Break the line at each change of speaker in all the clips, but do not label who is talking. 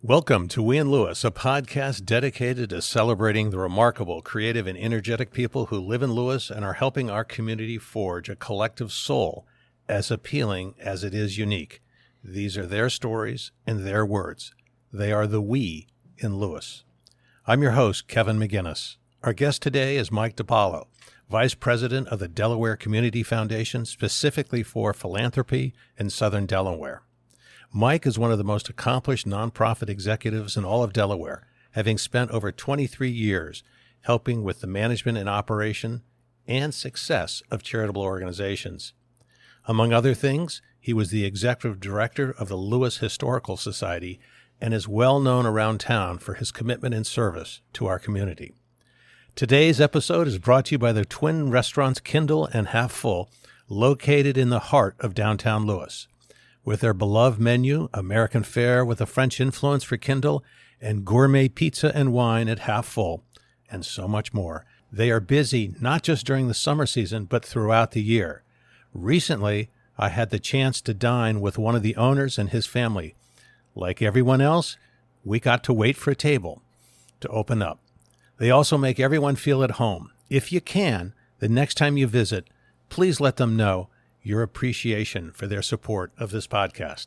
Welcome to We in Lewes, a podcast dedicated to celebrating the remarkable, creative, and energetic people who live in Lewes and are helping our community forge a collective soul as appealing as it is unique. These are their stories and their words. They are the we in Lewes. I'm your host, Kevin McGinnis. Our guest today is Mike DiPaolo, Vice President of the Delaware Community Foundation, specifically for philanthropy in Southern Delaware. Mike is one of the most accomplished nonprofit executives in all of Delaware, having spent over 23 years helping with the management and operation and success of charitable organizations. Among other things, he was the executive director of the Lewes Historical Society and is well known around town for his commitment and service to our community. Today's episode is brought to you by the twin restaurants Kindle and Half Full, located in the heart of downtown Lewes. With their beloved menu, American fare with a French influence for Kindle, and gourmet pizza and wine at Half Full, and so much more. They are busy not just during the summer season, but throughout the year. Recently, I had the chance to dine with one of the owners and his family. Like everyone else, we got to wait for a table to open up. They also make everyone feel at home. If you can, the next time you visit, please let them know your appreciation for their support of this podcast.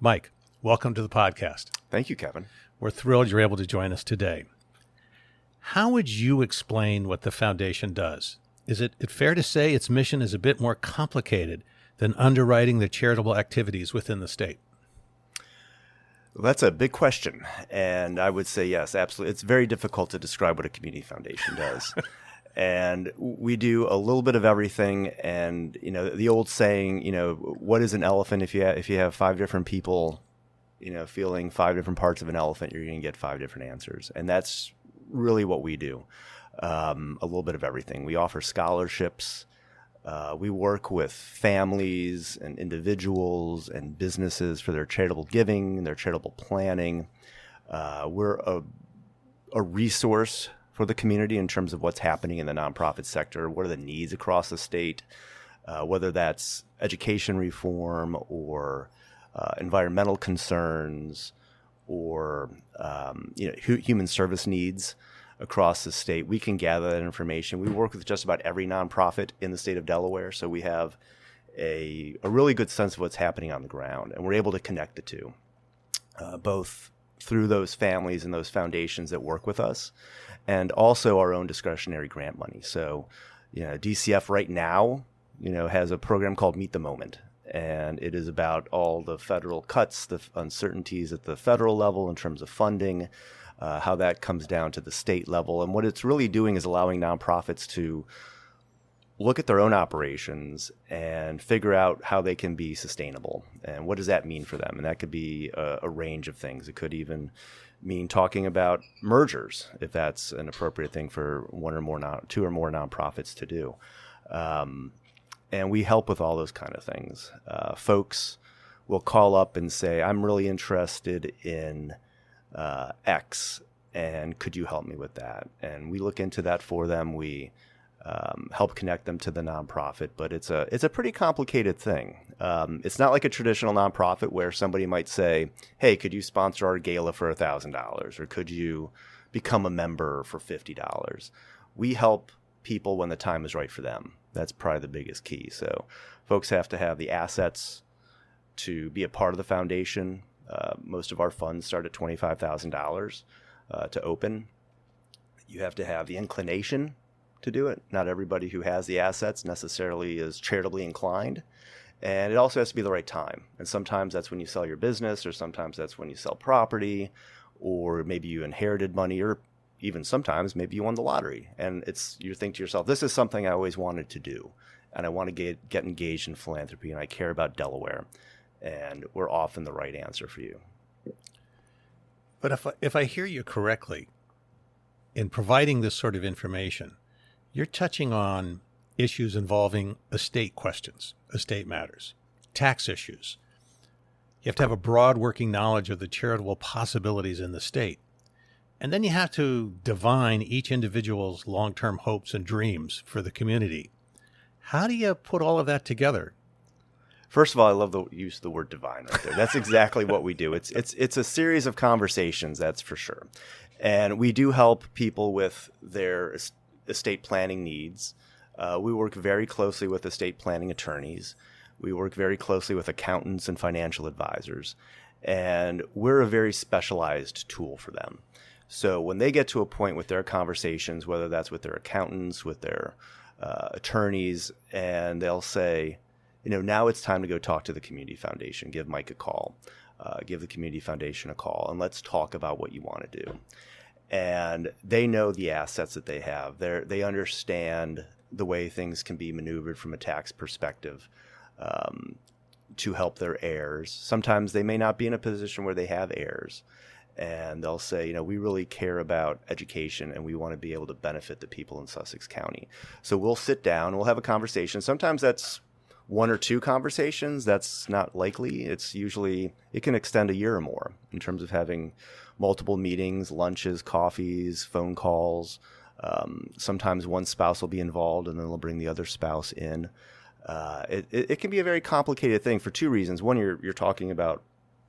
Mike, welcome to the podcast.
Thank you, Kevin.
We're thrilled you're able to join us today. How would you explain what the foundation does? Is it fair to say its mission is a bit more complicated than underwriting the charitable activities within the state?
Well, that's a big question, and I would say yes, absolutely. It's very difficult to describe what a community foundation does. And we do a little bit of everything. And, the old saying, what is an elephant? If you have five different people, feeling five different parts of an elephant, you're going to get five different answers. And that's really what we do. A little bit of everything. We offer scholarships. We work with families and individuals and businesses for their charitable giving and their charitable planning. We're a resource for the community in terms of what's happening in the nonprofit sector, what are the needs across the state, whether that's education reform or environmental concerns or human service needs across the state. We can gather that information. We work with just about every nonprofit in the state of Delaware, so we have a really good sense of what's happening on the ground, and we're able to connect the two, both through those families and those foundations that work with us, and also our own discretionary grant money. So, DCF right now, has a program called Meet the Moment, and it is about all the federal cuts, the uncertainties at the federal level in terms of funding, how that comes down to the state level. And what it's really doing is allowing nonprofits to look at their own operations and figure out how they can be sustainable. And what does that mean for them? And that could be a range of things. It could even mean talking about mergers, if that's an appropriate thing for two or more nonprofits to do. And we help with all those kind of things. Folks will call up and say, I'm really interested in X, and could you help me with that? And we look into that for them. We help connect them to the nonprofit, but it's a pretty complicated thing. It's not like a traditional nonprofit where somebody might say, hey, could you sponsor our gala for $1,000, or could you become a member for $50? We help people when the time is right for them. That's probably the biggest key. So folks have to have the assets to be a part of the foundation. Most of our funds start at $25,000 to open. You have to have the inclination to do it. Not everybody who has the assets necessarily is charitably inclined. And it also has to be the right time. And sometimes that's when you sell your business, or sometimes that's when you sell property, or maybe you inherited money, or even sometimes maybe you won the lottery. And you think to yourself, this is something I always wanted to do. And I want to get engaged in philanthropy, and I care about Delaware. And we're often the right answer for you.
But if I hear you correctly, in providing this sort of information, you're touching on issues involving estate questions, estate matters, tax issues. You have to have a broad working knowledge of the charitable possibilities in the state. And then you have to divine each individual's long-term hopes and dreams for the community. How do you put all of that together?
First of all, I love the use of the word divine right there. That's exactly what we do. It's a series of conversations, that's for sure. And we do help people with their estate planning needs. We work very closely with estate planning attorneys. We work very closely with accountants and financial advisors. And we're a very specialized tool for them. So when they get to a point with their conversations, whether that's with their accountants, with their attorneys, and they'll say, now it's time to go talk to the Community Foundation. Give Mike a call. Give the Community Foundation a call, and let's talk about what you want to do. And they know the assets that they have. They understand the way things can be maneuvered from a tax perspective to help their heirs. Sometimes they may not be in a position where they have heirs. And they'll say, we really care about education and we want to be able to benefit the people in Sussex County. So we'll sit down, we'll have a conversation. Sometimes that's one or two conversations. That's not likely. It can extend a year or more in terms of having multiple meetings, lunches, coffees, phone calls. Sometimes one spouse will be involved and then they'll bring the other spouse in. It can be a very complicated thing for two reasons. One, you're talking about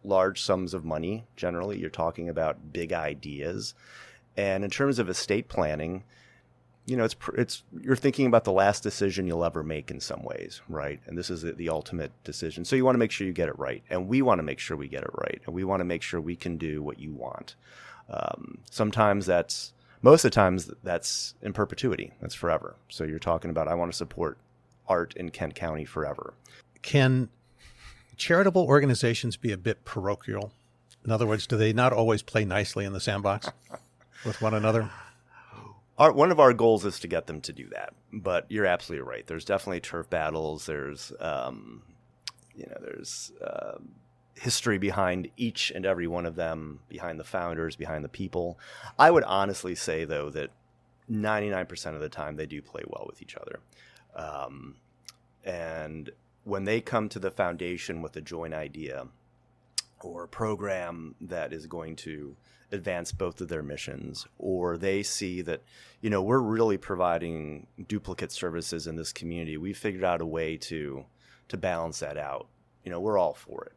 large sums of money. Generally, you're talking about big ideas. And in terms of estate planning, you're thinking about the last decision you'll ever make in some ways, right? And this is the ultimate decision. So you want to make sure you get it right. And we want to make sure we get it right. And we want to make sure we can do what you want. Most of the times that's in perpetuity. That's forever. So you're talking about, I want to support art in Kent County forever.
Can charitable organizations be a bit parochial? In other words, do they not always play nicely in the sandbox with one another?
One of our goals is to get them to do that, but you're absolutely right. There's definitely turf battles. There's history behind each and every one of them, behind the founders, behind the people. I would honestly say, though, that 99% of the time they do play well with each other. And when they come to the foundation with a joint idea or a program that is going to advance both of their missions, or they see that, we're really providing duplicate services in this community, we figured out a way to balance that out. We're all for it.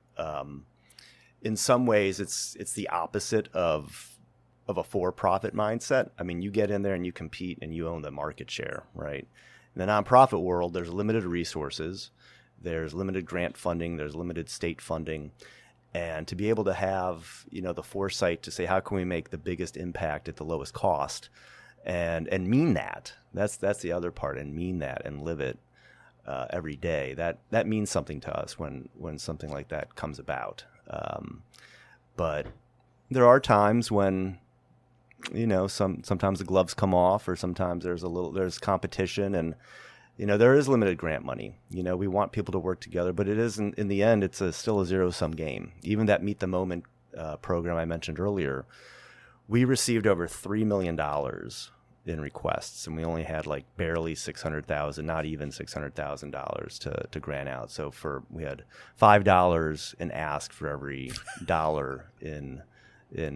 In some ways, it's the opposite of a for-profit mindset. I mean, you get in there and you compete and you own the market share, right? In the nonprofit world, there's limited resources, there's limited grant funding, there's limited state funding. And to be able to have, the foresight to say, how can we make the biggest impact at the lowest cost, and mean that. That's the other part, and mean that and live it every day. That means something to us when something like that comes about. But there are times when, sometimes the gloves come off, or sometimes there's competition, and there is limited grant money. We want people to work together, but it isn't, in the end, it's still a zero-sum game. Even that Meet the Moment program I mentioned earlier, we received over $3 million in requests, and we only had barely $600,000, not even $600,000 to grant out. So we had $5 in ask for every dollar in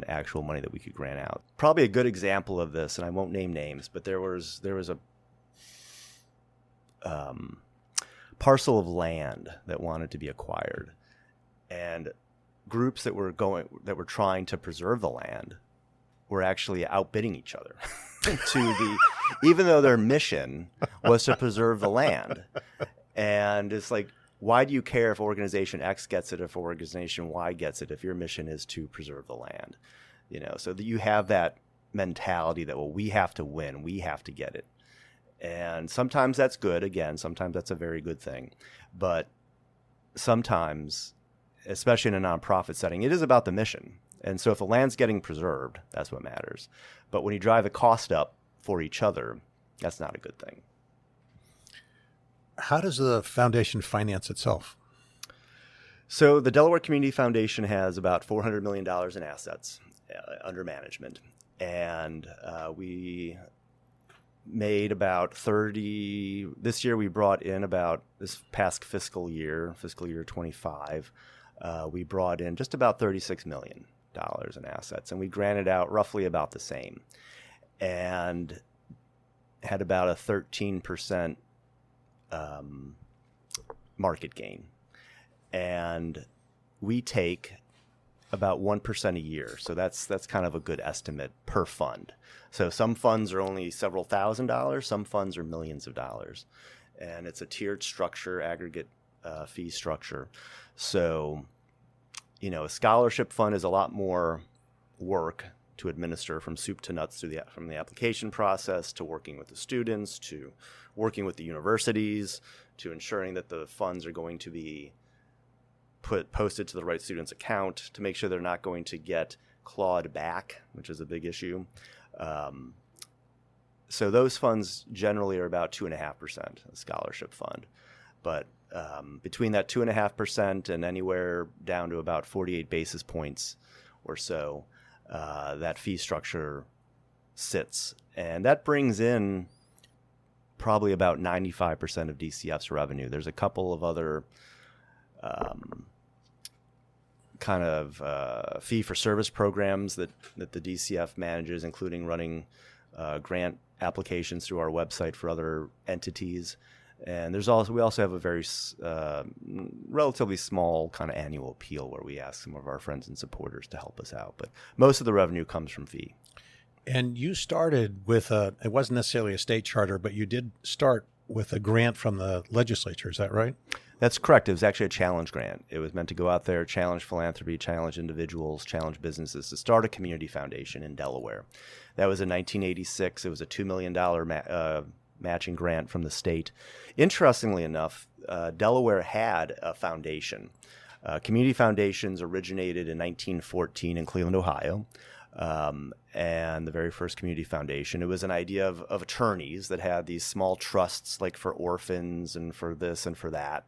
actual money that we could grant out. Probably a good example of this, and I won't name names, but there was a parcel of land that wanted to be acquired, and groups that were trying to preserve the land were actually outbidding each other even though their mission was to preserve the land. And it's like, why do you care if organization X gets it, if organization Y gets it, if your mission is to preserve the land? So that you have that mentality that, well, we have to win, we have to get it. And sometimes that's good. Again, sometimes that's a very good thing. But sometimes, especially in a nonprofit setting, it is about the mission. And so if the land's getting preserved, that's what matters. But when you drive the cost up for each other, that's not a good thing.
How does the foundation finance itself?
So the Delaware Community Foundation has about $400 million in assets under management. And we made about 30, this year we brought in about, this past fiscal year 25, we brought in just about $36 million in assets, and we granted out roughly about the same, and had about a 13% market gain. and we take about 1% a year. So that's kind of a good estimate per fund. So some funds are only several $1,000s, some funds are millions of dollars. And it's a tiered structure, aggregate fee structure. So, a scholarship fund is a lot more work to administer from soup to nuts from the application process to working with the students to working with the universities to ensuring that the funds are going to be posted to the right student's account to make sure they're not going to get clawed back, which is a big issue. So those funds generally are about 2.5%, a scholarship fund. But between that 2.5% and anywhere down to about 48 basis points or so, that fee structure sits. And that brings in probably about 95% of DCF's revenue. There's a couple of other kind of fee-for-service programs that the DCF manages, including running grant applications through our website for other entities. And we also have a very relatively small kind of annual appeal where we ask some of our friends and supporters to help us out. But most of the revenue comes from fee.
And you started with it wasn't necessarily a state charter, but you did start with a grant from the legislature. Is that right?
That's correct. It was actually a challenge grant. It was meant to go out there, challenge philanthropy, challenge individuals, challenge businesses to start a community foundation in Delaware. That was in 1986. It was a $2 million matching grant from the state. Interestingly enough, Delaware had a foundation. Community foundations originated in 1914 in Cleveland, Ohio. And the very first community foundation, it was an idea of attorneys that had these small trusts like for orphans and for this and for that.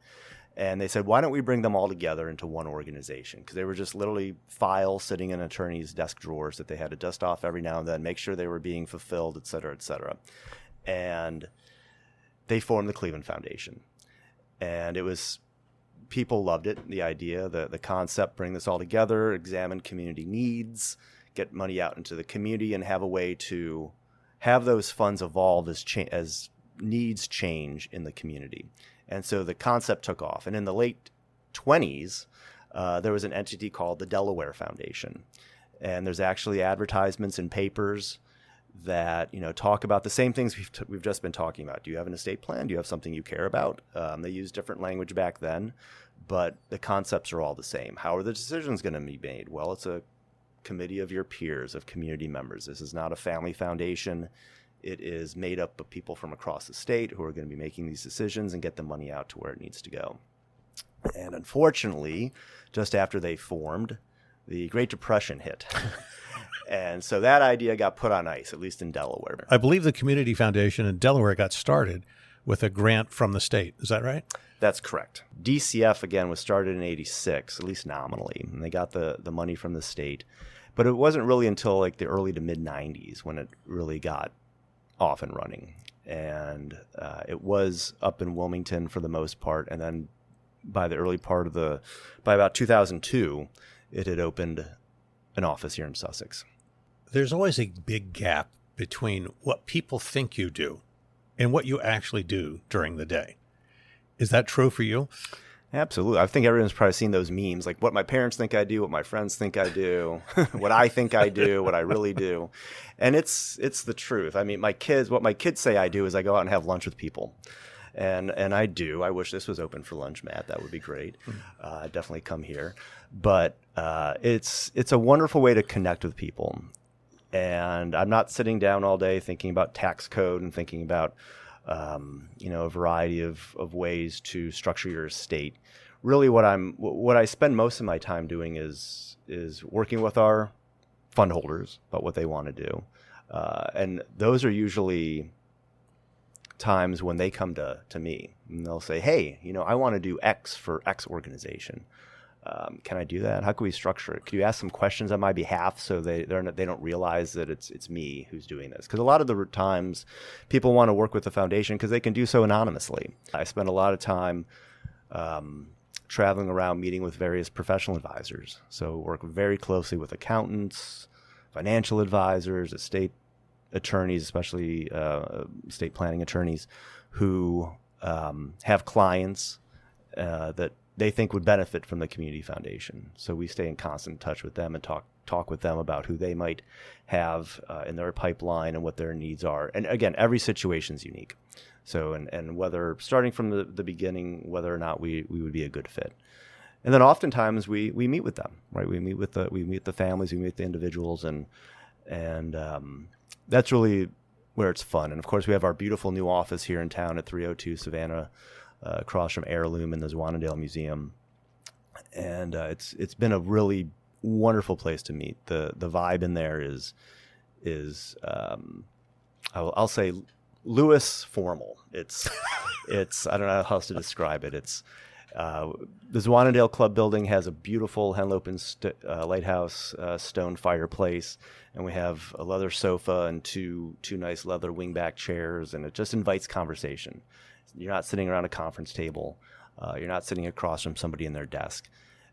And they said, why don't we bring them all together into one organization? Because they were just literally files sitting in attorneys' desk drawers that they had to dust off every now and then, make sure they were being fulfilled, et cetera, et cetera. And they formed the Cleveland Foundation. And people loved it, the idea, the concept, bring this all together, examine community needs, get money out into the community, and have a way to have those funds evolve as needs change in the community. And so the concept took off. And in the late 20s, there was an entity called the Delaware Foundation. And there's actually advertisements in papers that talk about the same things we've just been talking about. Do you have an estate plan? Do you have something you care about? They used different language back then, but the concepts are all the same. How are the decisions going to be made? Well, it's a committee of your peers, of community members. This is not a family foundation. It is made up of people from across the state who are going to be making these decisions and get the money out to where it needs to go. And unfortunately, just after they formed, the Great Depression hit. And so that idea got put on ice, at least in Delaware.
I believe the Community Foundation in Delaware got started with a grant from the state. Is that right?
That's correct. DCF, again, was started in 86, at least nominally, and they got the money from the state. But it wasn't really until like the early to mid-90s when it really got off and running. And it was up in Wilmington for the most part, and then by about 2002, it had opened an office here in Sussex.
There's always a big gap between what people think you do and what you actually do during the day. Is that true for you?
Absolutely. I think everyone's probably seen those memes, like what my parents think I do, what my friends think I do, what I think I do, what I really do. And it's the truth. I mean, what my kids say I do is I go out and have lunch with people. And I do. I wish this was open for lunch, Matt. That would be great. Definitely come here. But it's a wonderful way to connect with people. And I'm not sitting down all day thinking about tax code and thinking about a variety of ways to structure your estate. Really, what I spend most of my time doing is working with our fund holders about what they want to do, and those are usually times when they come to me and they'll say, "Hey, I want to do X for X organization. Can I do that? How can we structure it? Could you ask some questions on my behalf so they don't realize that it's me who's doing this?" Because a lot of the times people want to work with the foundation because they can do so anonymously. I spend a lot of time traveling around meeting with various professional advisors. So work very closely with accountants, financial advisors, estate attorneys, especially estate planning attorneys who have clients that they think would benefit from the community foundation. So we stay in constant touch with them and talk with them about who they might have in their pipeline and what their needs are. And again, every situation is unique. So and whether starting from the beginning, whether or not we would be a good fit. And then oftentimes we meet with them, right? We meet the families, we meet the individuals, and that's really where it's fun. And of course, we have our beautiful new office here in town at 302 Savannah, across from Heirloom in the Zwannendale Museum. And it's been a really wonderful place to meet. The vibe in there is I'll say Lewes formal. It's I don't know how else to describe it. It's the Zwannendale Club building has a beautiful Henlopen lighthouse stone fireplace, and we have a leather sofa and two nice leather wingback chairs, and it just invites conversation. You're not sitting around a conference table. You're not sitting across from somebody in their desk,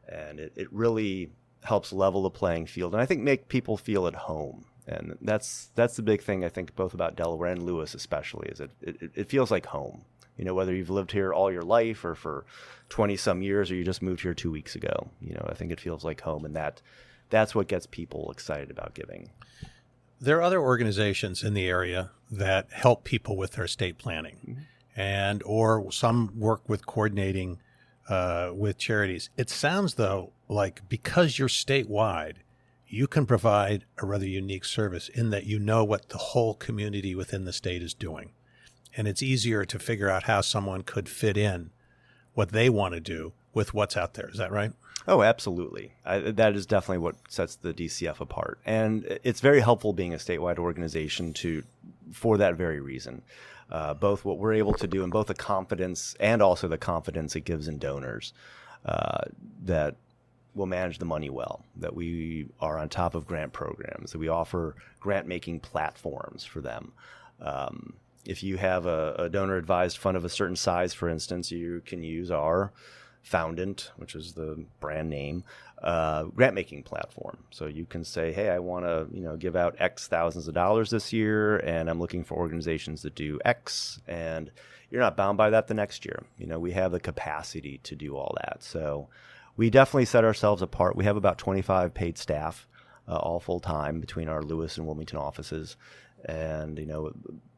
and it really helps level the playing field, and I think make people feel at home. And that's the big thing I think both about Delaware and Lewes especially is it feels like home. You know, whether you've lived here all your life or for 20 some years or you just moved here 2 weeks ago, you know, I think it feels like home, and that's what gets people excited about giving.
There are other organizations in the area that help people with their estate planning, and or some work with coordinating with charities. It sounds though like because you're statewide, you can provide a rather unique service in that you know what the whole community within the state is doing. And it's easier to figure out how someone could fit in what they want to do with what's out there. Is that right?
Oh, absolutely. That is definitely what sets the DCF apart. And it's very helpful being a statewide organization for that very reason. Both what we're able to do and both the confidence and also the confidence it gives in donors that we'll manage the money well, that we are on top of grant programs, that we offer grant-making platforms for them. If you have a donor-advised fund of a certain size, for instance, you can use our Foundant, which is the brand name, grant-making platform. So you can say, hey, I want to give out X thousands of dollars this year, and I'm looking for organizations that do X, and you're not bound by that the next year. We have the capacity to do all that. So we definitely set ourselves apart. We have about 25 paid staff, all full-time between our Lewes and Wilmington offices. And,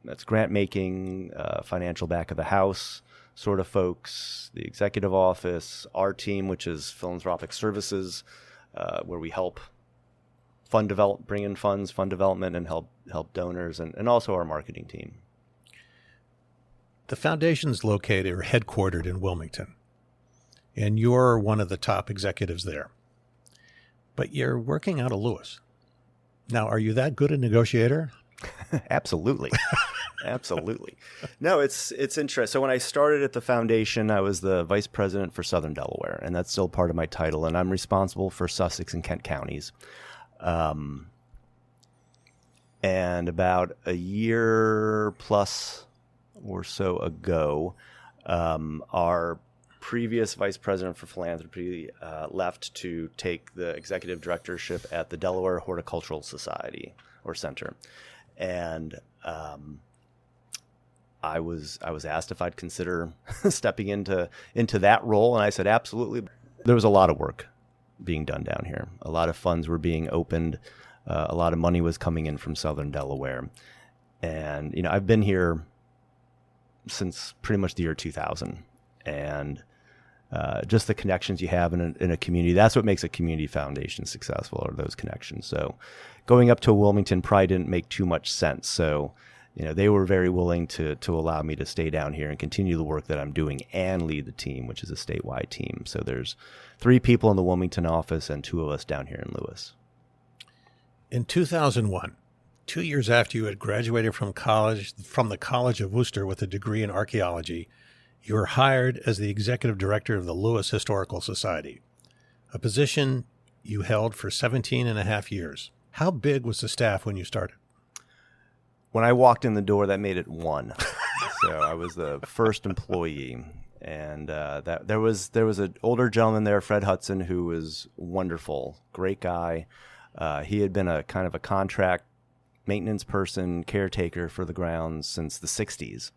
that's grant making, financial back of the house sort of folks, the executive office, our team, which is philanthropic services, where we help bring in funds, fund development, and help donors, and also our marketing team.
The foundation's located or headquartered in Wilmington, and you're one of the top executives there. But you're working out of Lewes. Now, are you that good a negotiator?
Absolutely. Absolutely. No, it's interesting. So when I started at the foundation, I was the vice president for Southern Delaware, and that's still part of my title, and I'm responsible for Sussex and Kent counties. And about a year plus or so ago, our previous vice president for philanthropy left to take the executive directorship at the Delaware Horticultural Society or Center. And I was asked if I'd consider stepping into that role, and I said absolutely. There was a lot of work being done down here. A lot of funds were being opened. A lot of money was coming in from Southern Delaware, and I've been here since pretty much the year 2000, and just the connections you have in a community. That's what makes a community foundation successful, are those connections. So going up to Wilmington probably didn't make too much sense. So, they were very willing to allow me to stay down here and continue the work that I'm doing and lead the team, which is a statewide team. So there's 3 people in the Wilmington office and 2 of us down here in Lewes.
In 2001, 2 years after you had graduated from the College of Worcester with a degree in archaeology, you were hired as the executive director of the Lewes Historical Society, a position you held for 17 and a half years. How big was the staff when you started?
When I walked in the door, that made it 1. So I was the first employee. And that there was an older gentleman there, Fred Hudson, who was wonderful, great guy. He had been a kind of a contract maintenance person, caretaker for the grounds since the 60s.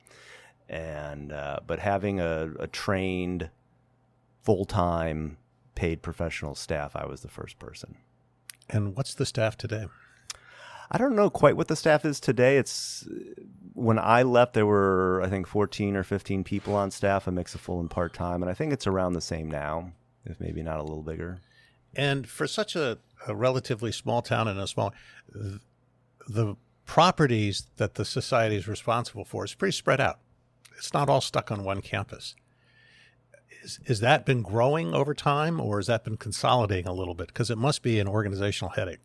And but having a trained full-time paid professional staff, I was the first person.
And what's the staff today?
I don't know quite what the staff is today. When I left, there were, I think, 14 or 15 people on staff, a mix of full and part-time. And I think it's around the same now, if maybe not a little bigger.
And for such a relatively small town and the properties that the society is responsible for is pretty spread out. It's not all stuck on one campus. Is that been growing over time, or has that been consolidating a little bit? Because it must be an organizational headache.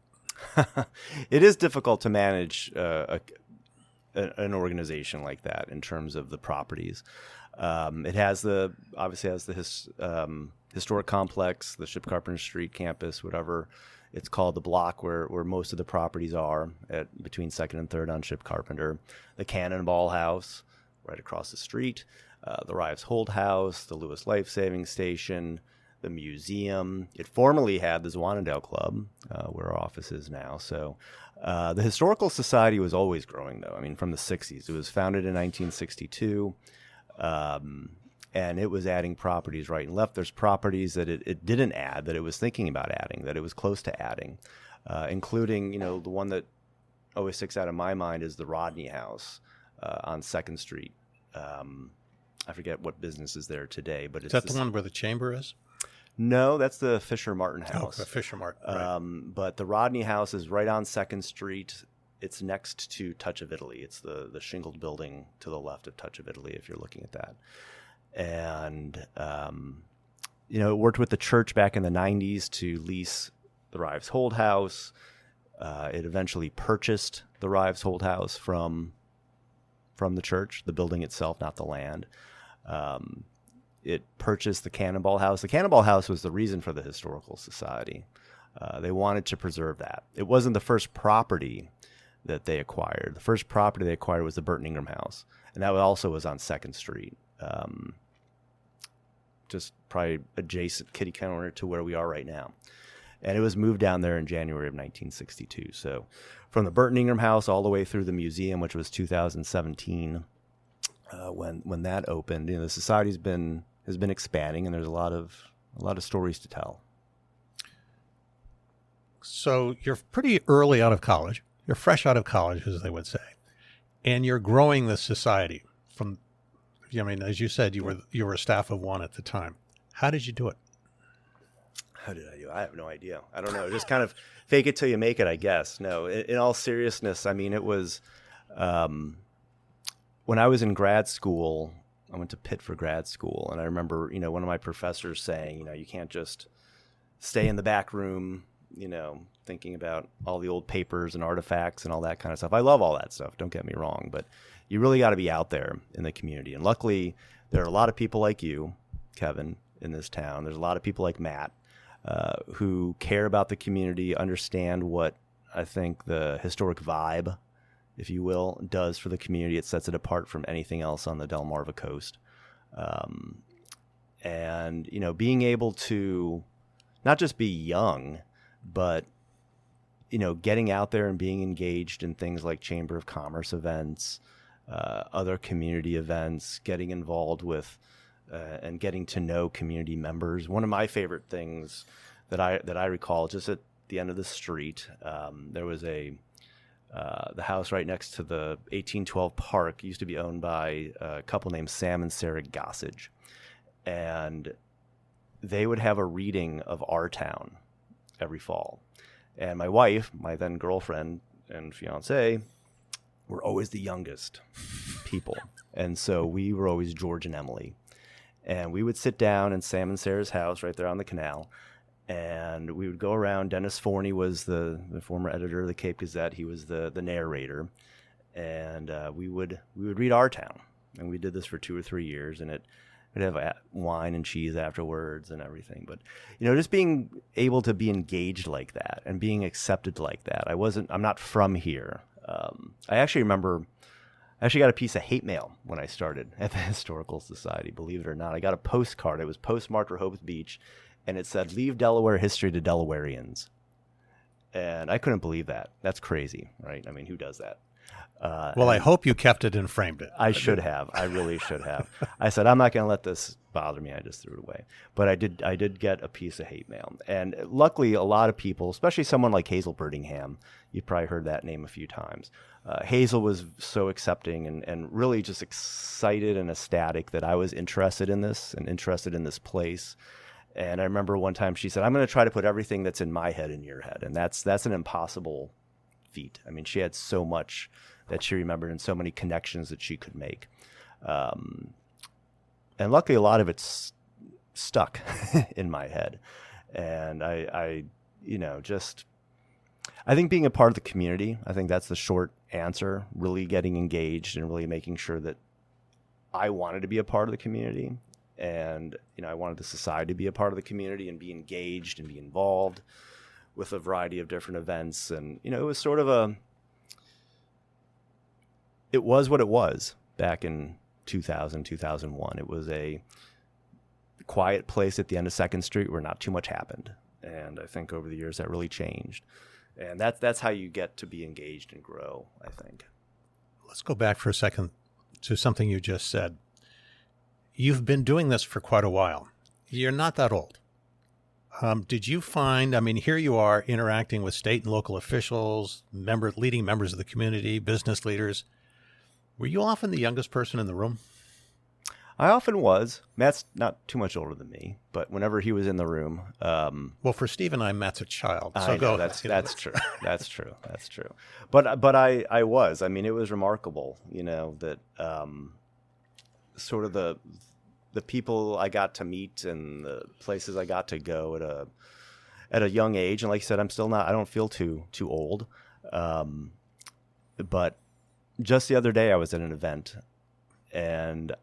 It is difficult to manage an organization like that in terms of the properties. It has obviously has the historic complex, the Ship Carpenter Street campus, whatever it's called, the block where most of the properties are between 2nd and 3rd on Ship Carpenter, the Cannonball House right across the street, the Rives Holt House, the Lewes Life Saving Station, the museum. It formerly had the Zwanendale Club, where our office is now. So the Historical Society was always growing, though. I mean, from the 60s. It was founded in 1962, and it was adding properties right and left. There's properties that it didn't add, that it was thinking about adding, that it was close to adding, including, the one that always sticks out in my mind is the Rodney House on 2nd Street. I forget what business is there today, but it's
the one where the chamber is?
No, that's the Fisher Martin House.
Oh, the Fisher Martin. Right.
But the Rodney House is right on 2nd Street. It's next to Touch of Italy. It's the shingled building to the left of Touch of Italy, if you're looking at that. And, it worked with the church back in the 90s to lease the Rives Holt House. It eventually purchased the Rives Holt House from the church, the building itself, not the land. It purchased the Cannonball House. The Cannonball House was the reason for the Historical Society. They wanted to preserve that. It wasn't the first property that they acquired. The first property they acquired was the Burton Ingram House, and that also was on 2nd Street, just probably adjacent kitty corner to where we are right now. And it was moved down there in January of 1962. So from the Burton Ingram House all the way through the museum, which was 2017, when that opened, the society has been expanding, and there's a lot of stories to tell.
So you're pretty early out of college. You're fresh out of college, as they would say, and you're growing the society from. As you said, you were a staff of one at the time. How did you do it?
How did I do it? I have no idea. I don't know. Just kind of fake it till you make it, I guess. No, in all seriousness, it was when I was in grad school. I went to Pitt for grad school, and I remember, one of my professors saying, you can't just stay in the back room, thinking about all the old papers and artifacts and all that kind of stuff. I love all that stuff, don't get me wrong, but you really got to be out there in the community. And luckily, there are a lot of people like you, Kevin, in this town. There's a lot of people like Matt who care about the community, understand what I think the historic vibe, if you will, does for the community. It sets it apart from anything else on the Delmarva coast. And, being able to not just be young, but, getting out there and being engaged in things like Chamber of Commerce events, other community events, getting involved with and getting to know community members. One of my favorite things that I recall, just at the end of the street, there was the house right next to the 1812 park used to be owned by a couple named Sam and Sarah Gossage. And they would have a reading of Our Town every fall. And my wife, my then girlfriend and fiance, were always the youngest people. And so we were always George and Emily. And we would sit down in Sam and Sarah's house right there on the canal. And we would go around. Dennis Forney was the former editor of the Cape Gazette. He was the narrator. And we would read Our Town. And we did this for 2 or 3 years. And we'd have wine and cheese afterwards and everything. But, just being able to be engaged like that and being accepted like that. I'm not from here. I actually remember, I got a piece of hate mail when I started at the Historical Society, believe it or not. I got a postcard. It was postmarked Rehoboth Beach, and it said, "Leave Delaware history to Delawareans." And I couldn't believe that. That's crazy, right? I mean, who does that?
Well, I hope you kept it and framed it.
I should have. I really should have. I said, I'm not going to let this bother me. I just threw it away. But I did get a piece of hate mail. And luckily, a lot of people, especially someone like Hazel Birdingham, you've probably heard that name a few times. Hazel was so accepting and really just excited and ecstatic that I was interested in this and interested in this place. And I remember one time she said, I'm going to try to put everything that's in my head in your head. And that's an impossible feat. I mean, she had so much that she remembered and so many connections that she could make. And luckily, a lot of it's stuck in my head. And I think being a part of the community, I think that's the short answer, really getting engaged and really making sure that I wanted to be a part of the community. And, I wanted the society to be a part of the community and be engaged and be involved with a variety of different events. And, it was sort of it was what it was back in 2000, 2001. It was a quiet place at the end of 2nd Street where not too much happened. And I think over the years that really changed. And that's how you get to be engaged and grow, I think.
Let's go back for a second to something you just said. You've been doing this for quite a while. You're not that old. Did you find, here you are interacting with state and local officials, leading members of the community, business leaders. Were you often the youngest person in the room?
I often was. Matt's not too much older than me, but whenever he was in the room,
well, for Steve and I, Matt's a child. So
I know, that's true. That's true. That's true. But I was. It was remarkable. That sort of the people I got to meet and the places I got to go at a young age. And like you said, I don't feel too old. But just the other day, I was at an event, and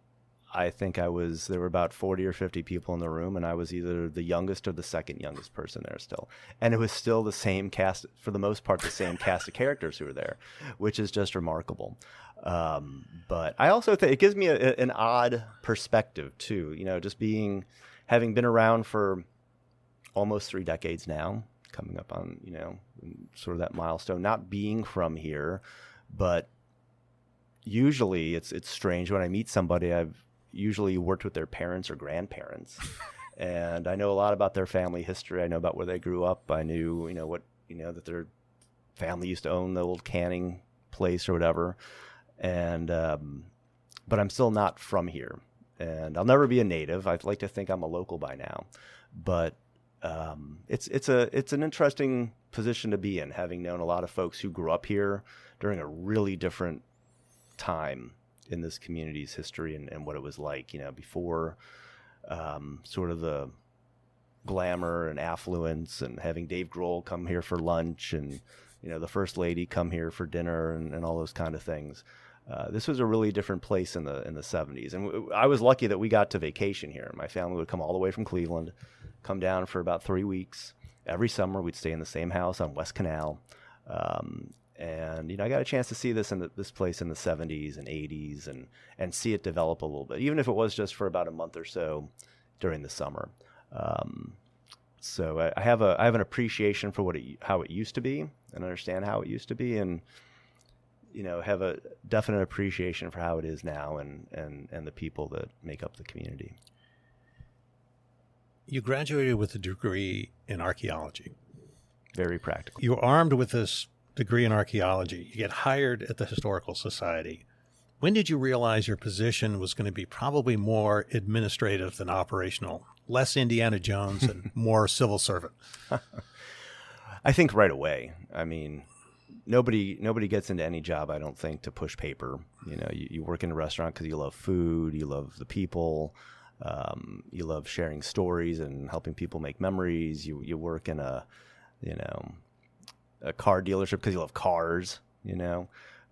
I think there were about 40 or 50 people in the room, and I was either the youngest or the second youngest person there still. And it was still the same cast, for the most part, the same cast of characters who were there, which is just remarkable. But I also think it gives me an odd perspective too, just having been around for almost 3 decades now, coming up on, sort of that milestone, not being from here, but usually it's strange when I meet somebody. I've usually worked with their parents or grandparents, and I know a lot about their family history. I know about where they grew up. I knew, that their family used to own the old canning place or whatever. And, but I'm still not from here, and I'll never be a native. I'd like to think I'm a local by now, but, it's an interesting position to be in, having known a lot of folks who grew up here during a really different time in this community's history and what it was like, before, sort of the glamour and affluence, and having Dave Grohl come here for lunch and, the First Lady come here for dinner and all those kind of things. This was a really different place in the 70s. And I was lucky that we got to vacation here. My family would come all the way from Cleveland, come down for about 3 weeks. Every summer, we'd stay in the same house on West Canal. And, I got a chance to see this this place in the 70s and 80s and see it develop a little bit, even if it was just for about a month or so during the summer. So I have an appreciation for how it used to be, and understand how it used to be, and have a definite appreciation for how it is now and the people that make up the community.
You graduated with a degree in archaeology.
Very practical.
You're armed with this degree in archaeology. You get hired at the Historical Society. When did you realize your position was going to be probably more administrative than operational, less Indiana Jones and more civil servant?
I think right away. Nobody gets into any job, I don't think, to push paper. You work in a restaurant because you love food, you love the people, you love sharing stories and helping people make memories. You work in a car dealership because you love cars,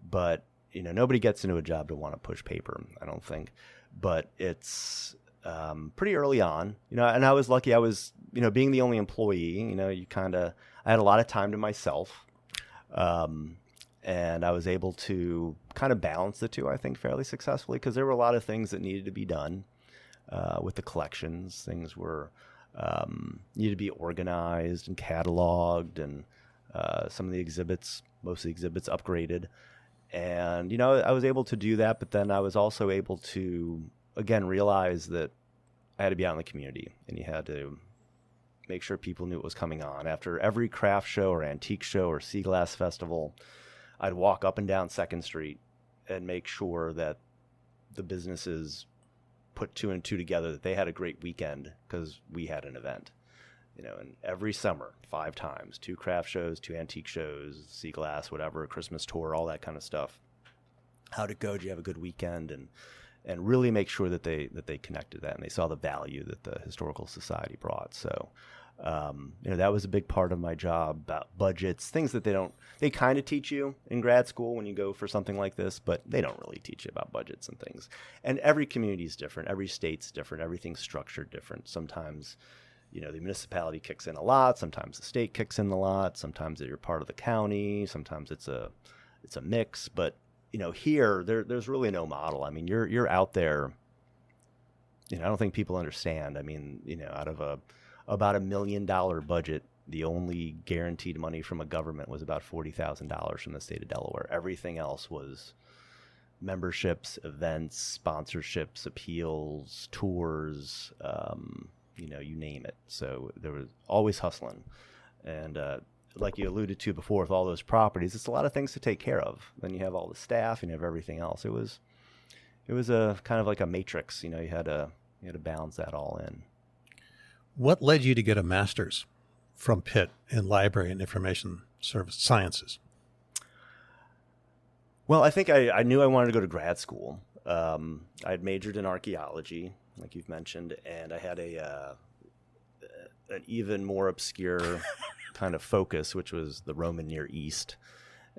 but nobody gets into a job to want to push paper, I don't think. But it's pretty early on, and I was lucky. I was, being the only employee, I had a lot of time to myself. And I was able to kind of balance the two, I think, fairly successfully, because there were a lot of things that needed to be done with the collections. Things were needed to be organized and cataloged, and Some of the exhibits, most of the exhibits upgraded. And, you know, I was able to do that, but then I was also able to, again, realize that I had to be out in the community, and you had to make sure people knew what was coming on. After every craft show or antique show or sea glass festival, I'd walk up and down 2nd Street and make sure that the businesses put 2 and 2 together, that they had a great weekend because we had an event. You know, and every summer, 5 times, 2 craft shows, 2 antique shows, sea glass, whatever, Christmas tour, all that kind of stuff. How'd it go? Did you have a good weekend? And really make sure that they connected that and they saw the value that the Historical Society brought. So, you know, that was a big part of my job, about budgets, things that they kind of teach you in grad school when you go for something like this, but they don't really teach you about budgets and things. And every community is different. Every state's different. Everything's structured different. Sometimes, you know, the municipality kicks in a lot. Sometimes the state kicks in a lot. Sometimes you're part of the county. Sometimes it's a mix. But, you know, here there's really no model. I mean, you're out there. You know, I don't think people understand. I mean, you know, out of about $1 million budget, the only guaranteed money from a government was about $40,000 from the state of Delaware. Everything else was memberships, events, sponsorships, appeals, tours. You know, you name it. So there was always hustling. And like you alluded to before with all those properties, it's a lot of things to take care of. Then you have all the staff and you have everything else. It was a kind of like a matrix. You know, you had to balance that all in.
What led you to get a master's from Pitt in Library and Information Service Sciences?
Well, I think I knew I wanted to go to grad school. I had majored in archaeology, like you've mentioned, and I had an even more obscure kind of focus, which was the Roman Near East.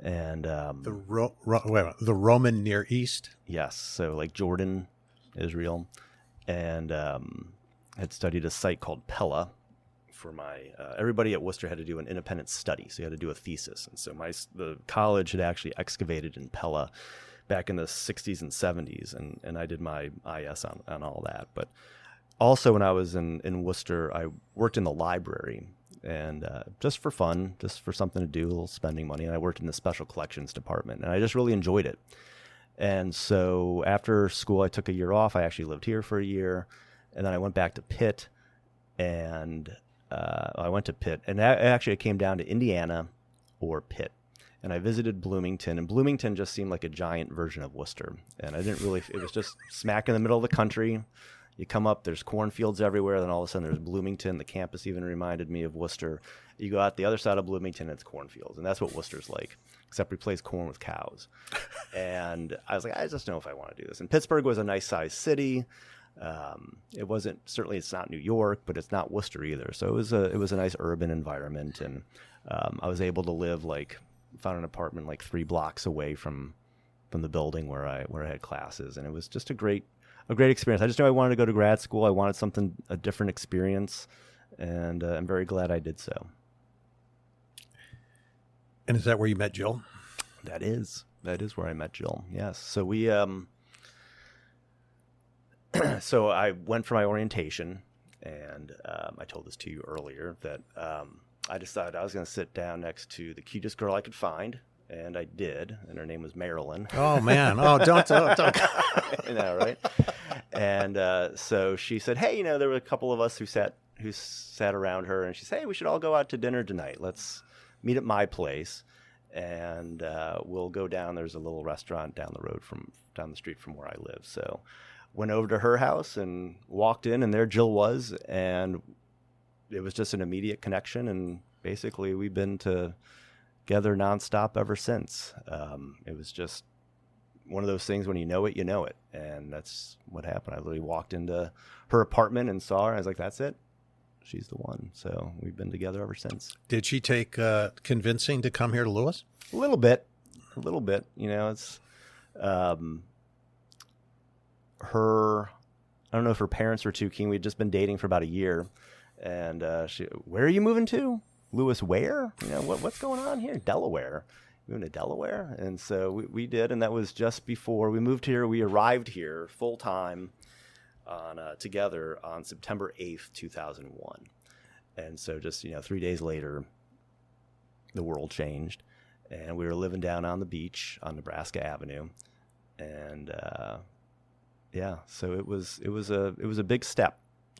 And
the Roman Near East?
Yes, so like Jordan, Israel, and had studied a site called Pella for my everybody at Worcester had to do an independent study, so you had to do a thesis. And so the college had actually excavated in Pella back in the 60s and 70s, and I did my IS on all that. But also when I was in Worcester, I worked in the library, and just for fun, just for something to do, a little spending money, and I worked in the special collections department, and I just really enjoyed it. And so after school, I took a year off. I actually lived here for a year, and then I went back to Pitt, and I came down to Indiana or Pitt. And I visited Bloomington, and Bloomington just seemed like a giant version of Worcester. And it was just smack in the middle of the country. You come up, there's cornfields everywhere, then all of a sudden there's Bloomington. The campus even reminded me of Worcester. You go out the other side of Bloomington, it's cornfields. And that's what Worcester's like, except replace corn with cows. And I was like, I just don't know if I want to do this. And Pittsburgh was a nice sized city. It's not New York, but it's not Worcester either. So it was a nice urban environment. And I was able to found an apartment like 3 blocks away from the building where I had classes, and it was just a great experience. I just knew I wanted to go to grad school. I wanted a different experience, and I'm very glad I did so.
And is that where you met Jill?
That is where I met Jill. Yes. So we so I went for my orientation, and I told this to you earlier that I decided I was going to sit down next to the cutest girl I could find, and I did, and her name was Marilyn.
Oh, man. Oh, don't.
You know, right? And so she said, hey, you know, there were a couple of us who sat around her, and she said, hey, we should all go out to dinner tonight. Let's meet at my place, and we'll go down. There's a little restaurant down the street from where I live. So went over to her house and walked in, and there Jill was, and it was just an immediate connection, and basically we've been together nonstop ever since. It was just one of those things, when you know it, and that's what happened. I literally walked into her apartment and saw her. I was like, that's it. She's the one. So we've been together ever since.
Did she take convincing to come here to Lewes?
A little bit. You know, it's her. I don't know if her parents were too keen. We'd just been dating for about a year. And where are you moving to? Lewes, where? You know, what's going on here? Delaware. Moving to Delaware? And so we did, and that was just before we moved here. We arrived here full time together on September 8th, 2001. And so just, 3 days later, the world changed, and we were living down on the beach on Nebraska Avenue, and so it was a big step.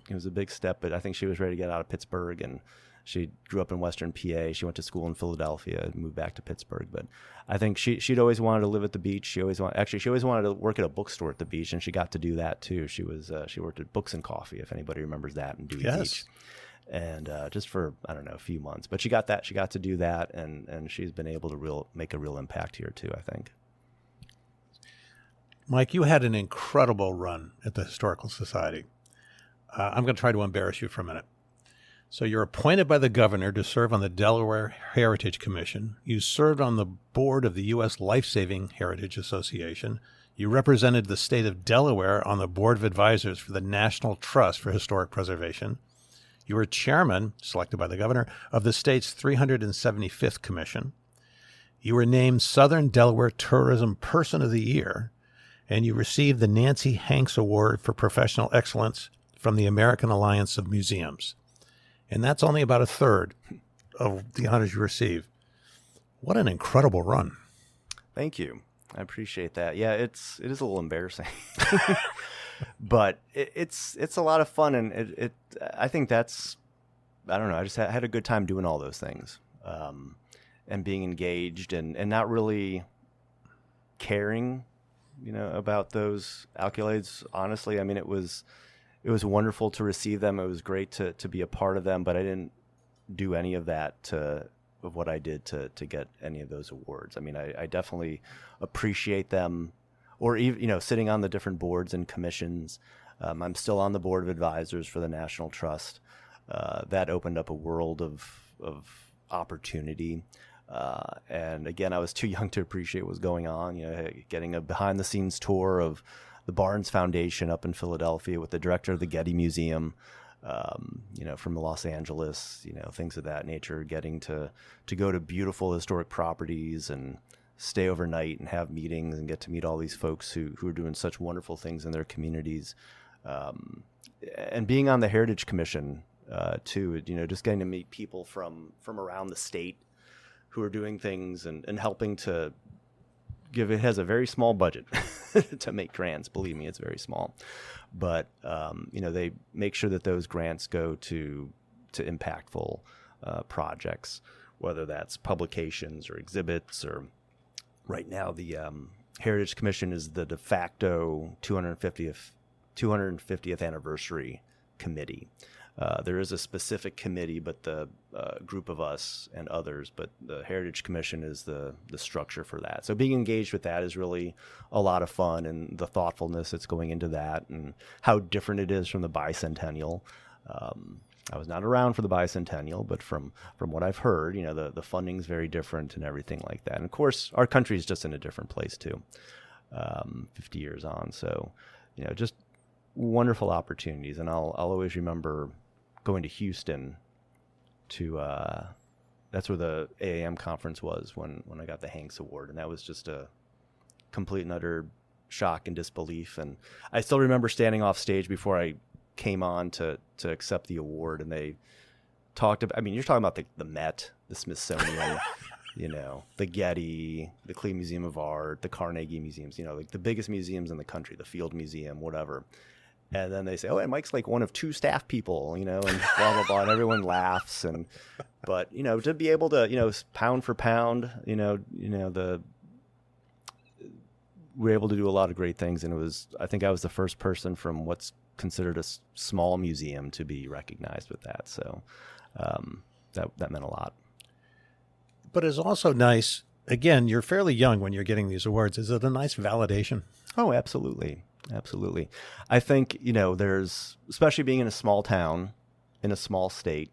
It was a big step, but I think she was ready to get out of Pittsburgh, and she grew up in Western PA. She went to school in Philadelphia and moved back to Pittsburgh. But I think she'd always wanted to live at the beach. She always wanted to work at a bookstore at the beach, and she got to do that too. She worked at Books and Coffee, if anybody remembers that, in Dewey Beach. And just for, I don't know, a few months. But she got to do that, and she's been able to make a real impact here too, I think.
Mike, you had an incredible run at the Historical Society. I'm going to try to embarrass you for a minute. So you're appointed by the governor to serve on the Delaware Heritage Commission. You served on the board of the U.S. Life-Saving Heritage Association. You represented the state of Delaware on the board of advisors for the National Trust for Historic Preservation. You were chairman, selected by the governor, of the state's 375th Commission. You were named Southern Delaware Tourism Person of the Year, and you received the Nancy Hanks Award for Professional Excellence from the American Alliance of Museums. And that's only about a third of the honors you receive. What an incredible run.
Thank you. I appreciate that. Yeah, it is a little embarrassing, but it's a lot of fun. And I think I don't know. I just had a good time doing all those things, and being engaged and not really caring, about those accolades. Honestly, I mean, it was wonderful to receive them. It was great to be a part of them, but I didn't do any of that of what I did to get any of those awards. I mean, I definitely appreciate them, or even, sitting on the different boards and commissions. I'm still on the board of advisors for the National Trust. That opened up a world of opportunity. And again, I was too young to appreciate what was going on, getting a behind the scenes tour of the Barnes Foundation up in Philadelphia with the director of the Getty Museum, from Los Angeles, things of that nature, getting to go to beautiful historic properties and stay overnight and have meetings and get to meet all these folks who are doing such wonderful things in their communities. And being on the Heritage Commission, too, just getting to meet people from around the state who are doing things and helping to give. It has a very small budget to make grants. Believe me, it's very small, but they make sure that those grants go to impactful projects, whether that's publications or exhibits. Or right now, the Heritage Commission is the de facto 250th anniversary committee. There is a specific committee, but the group of us and others, but the Heritage Commission is the structure for that. So being engaged with that is really a lot of fun, and the thoughtfulness that's going into that and how different it is from the bicentennial. I was not around for the bicentennial, but from what I've heard, the funding's very different and everything like that. And of course, our country is just in a different place too, 50 years on. So, just wonderful opportunities. And I'll always remember going to Houston to that's where the AAM conference was when I got the Hanks Award, and that was just a complete and utter shock and disbelief. And I still remember standing off stage before I came on to accept the award, and they talked about, you're talking about the Met, the Smithsonian, the Getty, the Cleveland Museum of Art, the Carnegie Museums, like the biggest museums in the country, the Field Museum, whatever. And then they say, and Mike's like one of two staff people, and blah, blah, blah, and everyone laughs. But to be able to, pound for pound, we're able to do a lot of great things. And I think I was the first person from what's considered a small museum to be recognized with that. So that meant a lot.
But it's also nice, again, you're fairly young when you're getting these awards. Is it a nice validation?
Oh, absolutely. Absolutely. I think, there's, especially being in a small town, in a small state,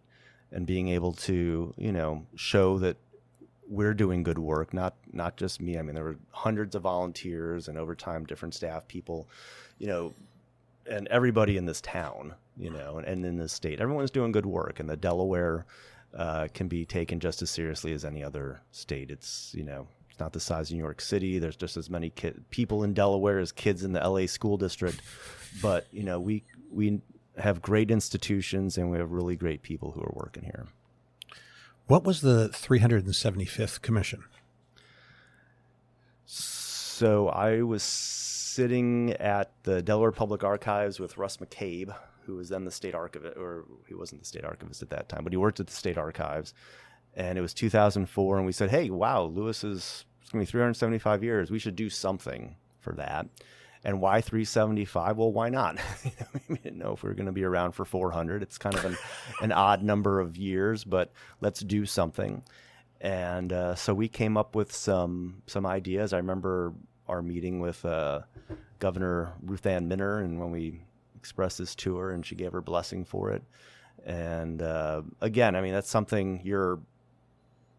and being able to, show that we're doing good work, not just me. There were hundreds of volunteers and over time, different staff people, and everybody in this town, and in this state, everyone's doing good work. And the Delaware can be taken just as seriously as any other state. It's, it's not the size of New York City. There's just as many people in Delaware as kids in the LA school district. But, we have great institutions, and we have really great people who are working here.
What was the 375th commission?
So I was sitting at the Delaware Public Archives with Russ McCabe, who was then the state archivist, or he wasn't the state archivist at that time, but he worked at the state archives. And it was 2004, and we said, hey, wow, Lewes is going to be 375 years. We should do something for that. And why 375? Well, why not? We didn't know if we were going to be around for 400. It's kind of an odd number of years, but let's do something. And so we came up with some ideas. I remember our meeting with Governor Ruth Ann Minner, and when we expressed this to her, and she gave her blessing for it. And again, I mean, that's something you're,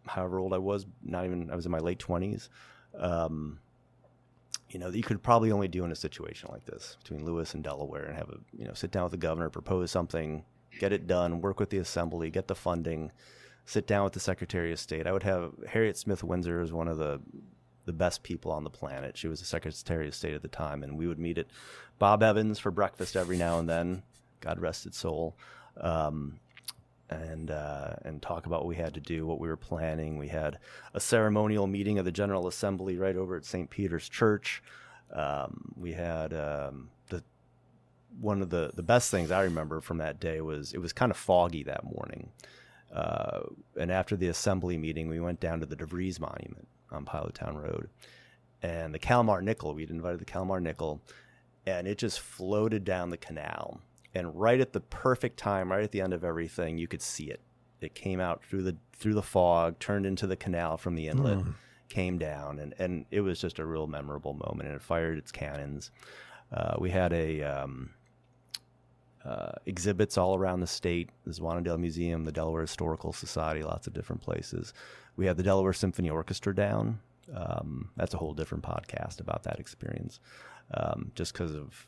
however old I was, I was in my late 20s. That you could probably only do in a situation like this between Lewes and Delaware, and have sit down with the governor, propose something, get it done, work with the assembly, get the funding, sit down with the Secretary of State. I would have Harriet Smith Windsor is one of the best people on the planet. She was the Secretary of State at the time, and we would meet at Bob Evans for breakfast every now and then, God rest its soul, and talk about what we had to do, what we were planning. We had a ceremonial meeting of the General Assembly right over at St. Peter's Church. We had one of the best things I remember from that day was it was kind of foggy that morning. And after the assembly meeting, we went down to the DeVries Monument on Pilottown Road. And the Calamar Nickel, we'd invited the Calamar Nickel, and it just floated down the canal. And right at the perfect time, right at the end of everything, you could see it. It came out through the fog, turned into the canal from the inlet, came down, and it was just a real memorable moment. And it fired its cannons. We had exhibits all around the state. The Zwanendale Museum, the Delaware Historical Society, lots of different places. We had the Delaware Symphony Orchestra down. That's a whole different podcast about that experience, just because of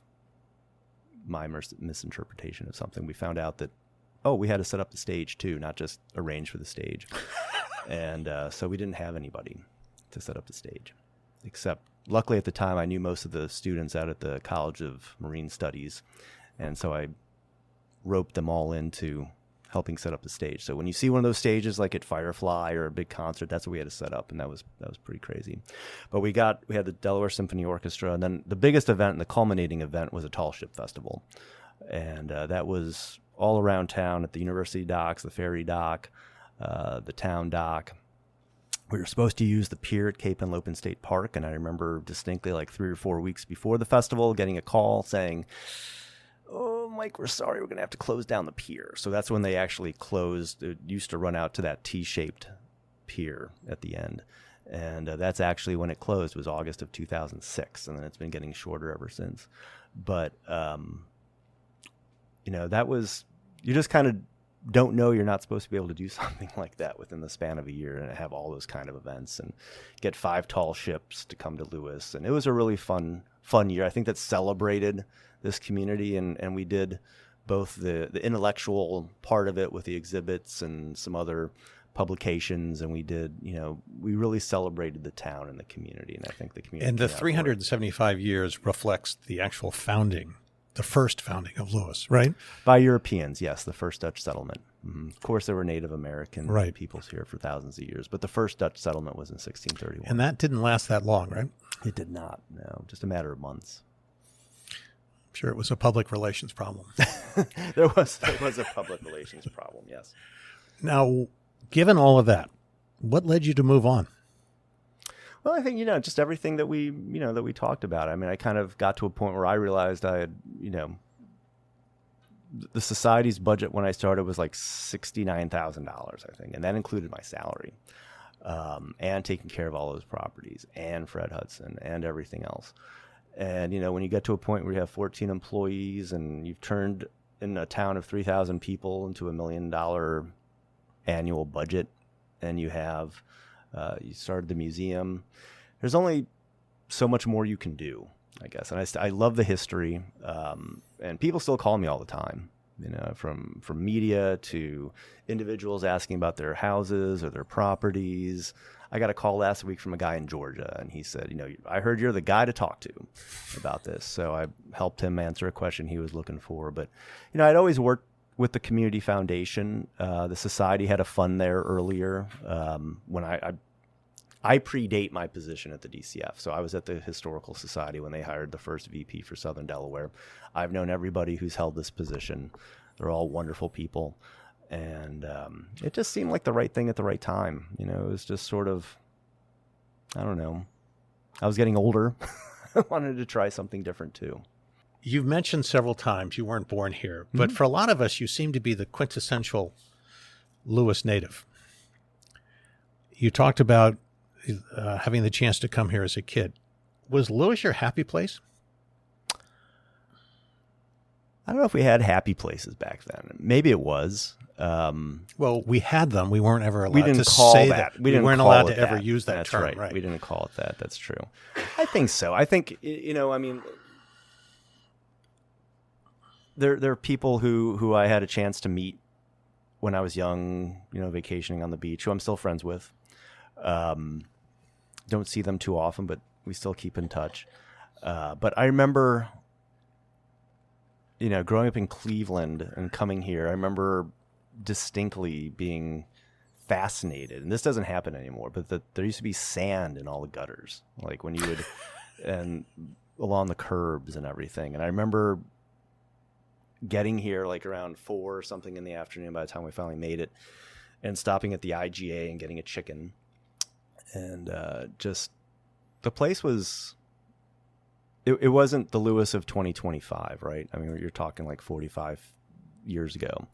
my misinterpretation of something. We found out that, we had to set up the stage too, not just arrange for the stage. And so we didn't have anybody to set up the stage, except luckily at the time I knew most of the students out at the College of Marine Studies. And so I roped them all into helping set up the stage. So when you see one of those stages like at Firefly or a big concert, that's what we had to set up, and that was pretty crazy. But we had the Delaware Symphony Orchestra, and then the biggest event and the culminating event was a Tall Ship Festival. And that was all around town at the University docks, the ferry dock, the town dock. We were supposed to use the pier at Cape Henlopen State Park, and I remember distinctly like 3 or 4 weeks before the festival getting a call saying, "Oh, Mike, we're sorry, we're going to have to close down the pier." So that's when they actually closed. It used to run out to that T-shaped pier at the end. And that's actually when it closed, was August of 2006. And then it's been getting shorter ever since. But, that was, you just kind of don't know you're not supposed to be able to do something like that within the span of a year and have all those kind of events and get 5 tall ships to come to Lewes. And it was a really fun year. I think that celebrated this community, and we did both the intellectual part of it with the exhibits and some other publications, and we did, we really celebrated the town and the community, and I think the community.
And the 375 years reflects the actual founding, the first founding of Lewes, right?
By Europeans, yes, the first Dutch settlement. Mm-hmm. Of course, there were Native American peoples here for thousands of years, but the first Dutch settlement was in 1631.
And that didn't last that long, right?
It did not, no, just a matter of months.
Sure, it was a public relations problem.
There was a public relations problem, yes.
Now, given all of that, what led you to move on?
Well, I think, just everything that we talked about. I mean, I kind of got to a point where I realized I had, the society's budget when I started was like $69,000, I think, and that included my salary, and taking care of all those properties and Fred Hudson and everything else. And, when you get to a point where you have 14 employees and you've turned in a town of 3,000 people into $1 million annual budget, and you have, you started the museum, there's only so much more you can do, I guess. And I love the history, and people still call me all the time, from media to individuals asking about their houses or their properties. I got a call last week from a guy in Georgia, and he said, I heard you're the guy to talk to about this. So I helped him answer a question he was looking for. But, I'd always worked with the community foundation. The society had a fund there earlier when I predate my position at the DCF. So I was at the Historical Society when they hired the first VP for Southern Delaware. I've known everybody who's held this position. They're all wonderful people. And it just seemed like the right thing at the right time. You know, it was just sort of, I don't know. I was getting older. I wanted to try something different too.
You've mentioned several times you weren't born here, but for a lot of us, you seem to be the quintessential Lewes native. You talked about having the chance to come here as a kid. Was Lewes your happy place?
I don't know if we had happy places back then. Maybe it was.
Well, we had them. We weren't ever allowed to
call
say that. We weren't allowed to ever
that.
use that
That's
term.
Right. We didn't call it that. That's true. I think so. I think, you know, I mean, there are people who I had a chance to meet when I was young, you know, vacationing on the beach, who I'm still friends with. Don't see them too often, but we still keep in touch. But I remember, you know, growing up in Cleveland and coming here, I remember distinctly being fascinated, and this doesn't happen anymore, but there used to be sand in all the gutters, like when you would, and along the curbs and everything. And I remember getting here like around 4 or something in the afternoon by the time we finally made it, and stopping at the IGA and getting a chicken. And just the place was, it wasn't the Lewes of 2025, right? I mean, you're talking like 45 years ago,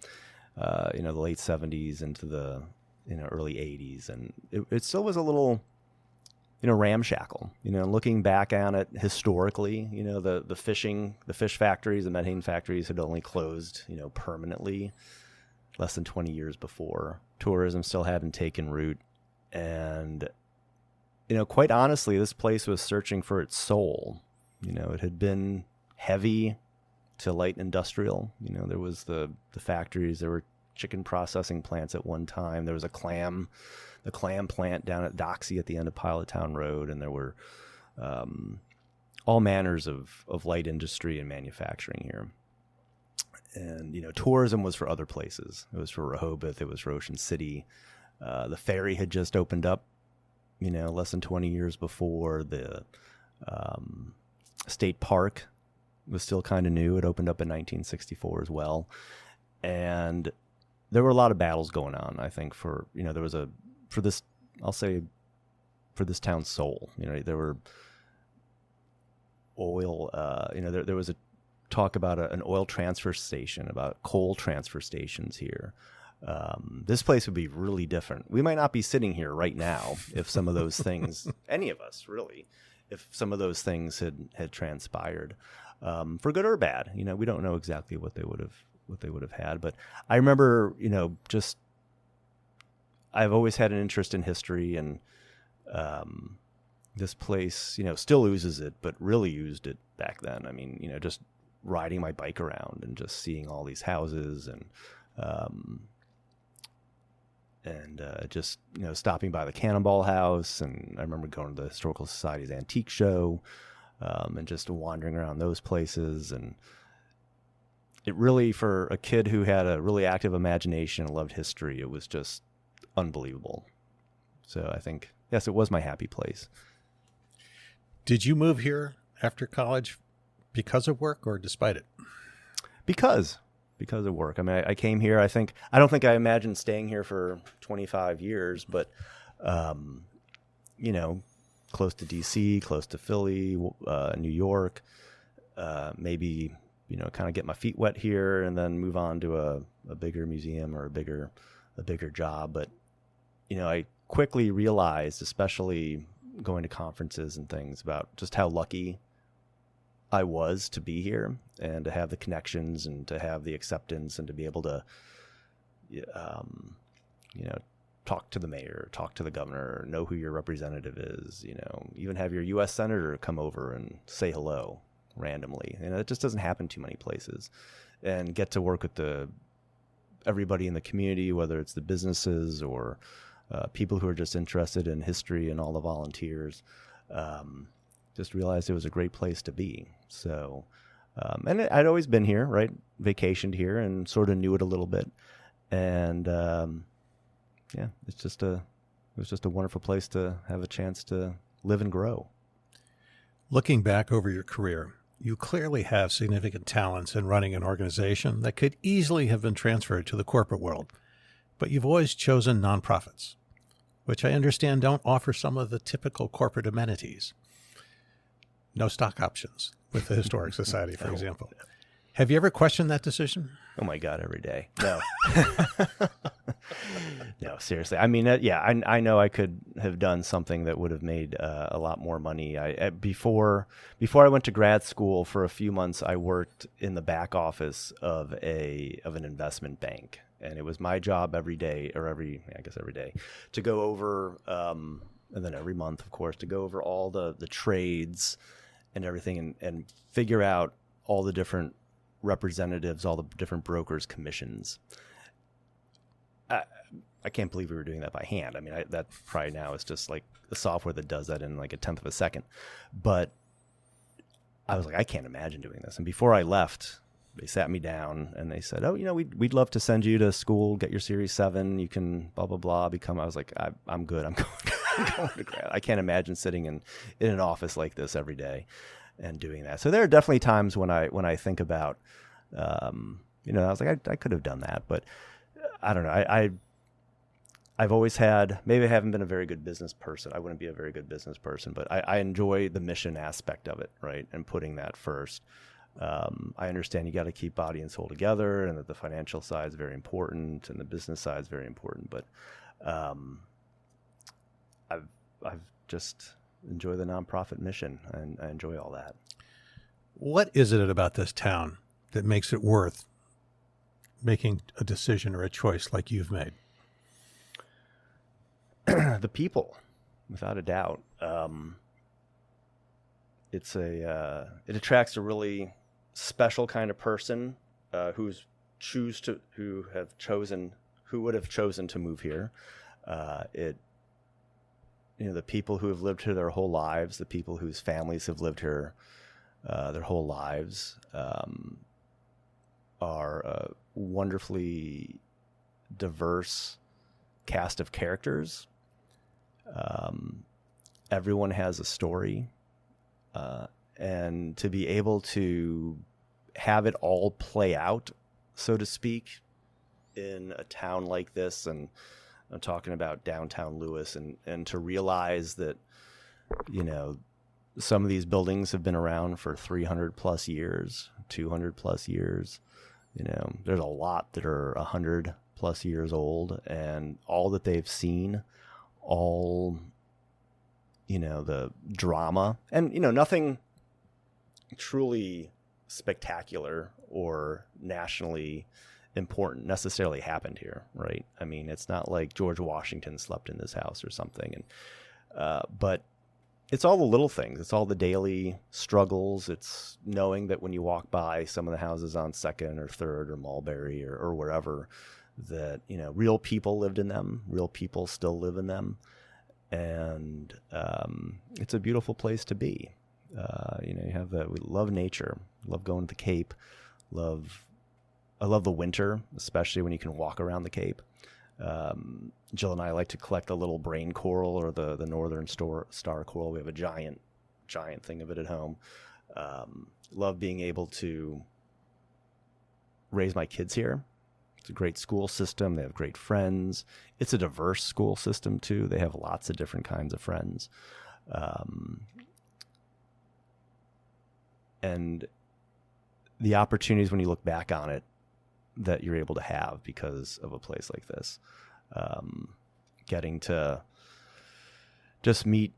you know, the late 70s into the, you know, early 80s. And it still was a little, you know, ramshackle, you know, looking back on it historically, you know, the fish factories, the methane factories had only closed, you know, permanently less than 20 years before. Tourism still hadn't taken root. And, you know, quite honestly, this place was searching for its soul. You know, it had been heavy to light industrial. You know, there was the factories, there were chicken processing plants at one time. There was the clam plant down at Doxy at the end of Pilot Town Road. And there were all manners of light industry and manufacturing here. And, you know, tourism was for other places. It was for Rehoboth. It was for Ocean City. The ferry had just opened up, you know, less than 20 years before. The state park was still kind of new. It opened up in 1964 as well. And there were a lot of battles going on, I think, for, you know, there was for this town's soul. You know, there were oil, you know, there was a talk about an oil transfer station, about coal transfer stations here. This place would be really different. We might not be sitting here right now if some of those things, any of us really, if some of those things had transpired, for good or bad. You know, we don't know exactly what they would have had. But I remember, you know, just I've always had an interest in history, and this place, you know, still oozes it, but really used it back then. I mean, you know, just riding my bike around and just seeing all these houses and just, you know, stopping by the Cannonball House. And I remember going to the Historical Society's antique show, and just wandering around those places. And it really, for a kid who had a really active imagination and loved history, it was just unbelievable. So I think, yes, it was my happy place.
Did you move here after college because of work or despite it?
Because of work. I mean, I came here, I don't think I imagined staying here for 25 years, but, you know, close to DC, close to Philly, New York, maybe, you know, kind of get my feet wet here and then move on to a bigger museum or a bigger job. But, you know, I quickly realized, especially going to conferences and things, about just how lucky I was to be here and to have the connections and to have the acceptance and to be able to, you know, talk to the mayor, talk to the governor, know who your representative is, you know, even have your U.S. senator come over and say hello randomly. You know, it just doesn't happen too many places. And get to work with everybody in the community, whether it's the businesses or people who are just interested in history and all the volunteers. Just realized it was a great place to be. So And I'd always been here, right? Vacationed here and sort of knew it a little bit. And yeah, it was just a wonderful place to have a chance to live and grow.
Looking back over your career, you clearly have significant talents in running an organization that could easily have been transferred to the corporate world, but you've always chosen nonprofits, which I understand don't offer some of the typical corporate amenities. No stock options with the Historic Society, for example. Have you ever questioned that decision?
Oh my God, every day. No. No, seriously. I mean, yeah, I know I could have done something that would have made a lot more money. Before I went to grad school, for a few months, I worked in the back office of an investment bank. And it was my job every day, every day, to go over, and then every month, of course, to go over all the trades and everything and figure out all the different representatives, all the different brokers' commissions. I can't believe we were doing that by hand. I mean, that probably now is just like the software that does that in like a tenth of a second. But I was like, I can't imagine doing this. And before I left, they sat me down and they said, oh, we'd love to send you to school, get your Series 7. You can blah, blah, blah, become. I was like, I'm good. I'm going to grad. I can't imagine sitting in an office like this every day and doing that. So there are definitely times when I think about, I was like, I could have done that, but I don't know. I've always had, maybe I haven't been a very good business person. I wouldn't be a very good business person, but I enjoy the mission aspect of it, right? And putting that first. I understand you got to keep body and soul together, and that the financial side is very important and the business side is very important. But I've just enjoyed the nonprofit mission, and I enjoy all that.
What is it about this town that makes it worth making a decision or a choice like you've made?
The people, without a doubt. It attracts a really special kind of person who would have chosen to move here. The people who have lived here their whole lives, the people whose families have lived here their whole lives, are a wonderfully diverse cast of characters. Everyone has a story. And to be able to have it all play out, so to speak, in a town like this, and I'm talking about downtown Lewes, and to realize that, some of these buildings have been around for 300 plus years, 200 plus years. There's a lot that are 100 plus years old, and all that they've seen, all the drama, and nothing truly spectacular or nationally important necessarily happened here, right? I mean, it's not like George Washington slept in this house or something, but it's all the little things. It's all the daily struggles. It's knowing that when you walk by some of the houses on 2nd or 3rd or Mulberry or wherever, that real people lived in them. Real people still live in them. And it's a beautiful place to be. We love nature, love going to the Cape, I love the winter, especially when you can walk around the Cape. Jill and I like to collect the little brain coral, or the northern star coral. We have a giant thing of it at home. Love being able to raise my kids here. It's a great school system. They have great friends. It's a diverse school system too. They have lots of different kinds of friends. And the opportunities when you look back on it that you're able to have because of a place like this, getting to just meet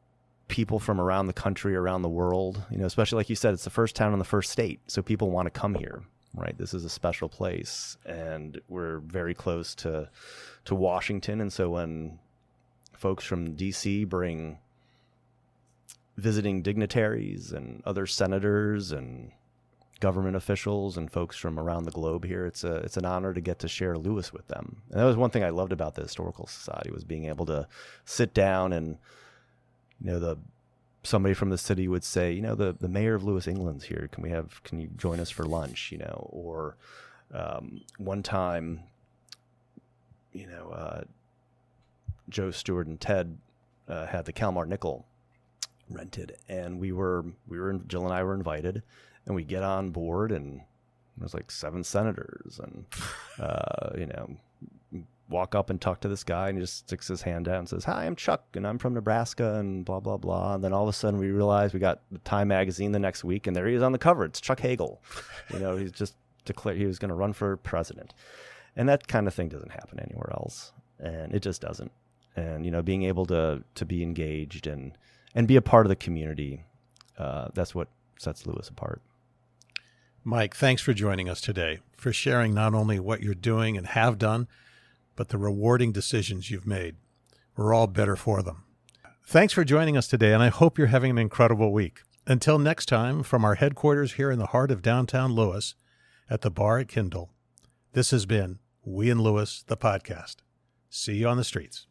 people from around the country, around the world, especially like you said, it's the first town in the first state. So people want to come here. Right. This is a special place, and we're very close to Washington. And so when folks from DC bring visiting dignitaries and other senators and government officials and folks from around the globe here, it's an honor to get to share Lewes with them. And that was one thing I loved about the Historical Society, was being able to sit down and, the somebody from the city would say, you know, the mayor of Lewes, England's here. Can you join us for lunch? You know, or one time, you know, Joe Stewart and Ted had the Kalmar Nickel rented, and Jill and I were invited, and we get on board, and there's like 7 senators, and you know, walk up and talk to this guy, and he just sticks his hand out and says, "Hi, I'm Chuck, and I'm from Nebraska," and blah blah blah. And then all of a sudden we realize we got the Time magazine the next week, and there he is on the cover. It's Chuck Hagel. You know, he's just declared he was going to run for president, and that kind of thing doesn't happen anywhere else, and it just doesn't. And you know, being able to be engaged and be a part of the community, that's what sets Lewes apart.
Mike, thanks for joining us today, for sharing not only what you're doing and have done, but the rewarding decisions you've made. We're all better for them. Thanks for joining us today, and I hope you're having an incredible week. Until next time, from our headquarters here in the heart of downtown Lewes, at the bar at Kindle, this has been We in Lewes, the podcast. See you on the streets.